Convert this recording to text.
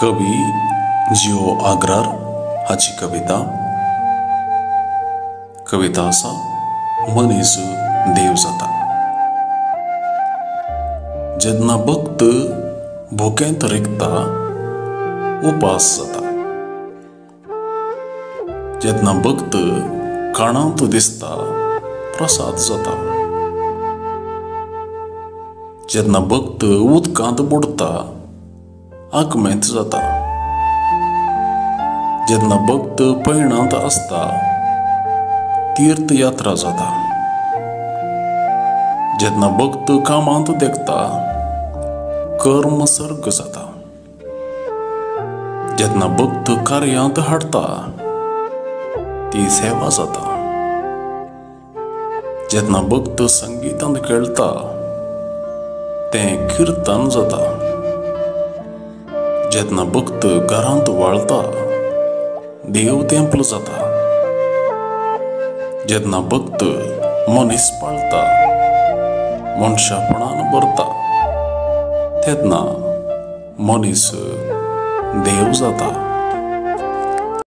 कवी जिओ आग्रार हाची कविता आसा मनीस देव जाता। जेन्ना भक्त भुकेंत रिगता उपास जाता। जेन्ना भक्त काणांत दिसता प्रसाद जाता। जेन्ना भक्त उदकांत बुडता आगमेंत जाता। जेन्ना भक्त पैणांत आसता तीर्थयात्रा जाता। जेन्ना भक्त कामांत देगता कर्म सर्ग जाता। जेन्ना भक्त कार्यांत हाडता ती सेवा जाता। जेन्ना भक्त संगीतांत खेळता तें किर्तन जाता। जेन्ना भक्त घरांत वाळता देव तेंपल जाता। जेन्ना भक्त मनीस पाळता मनशापणान भरता तेन्ना मनीस देव जाता।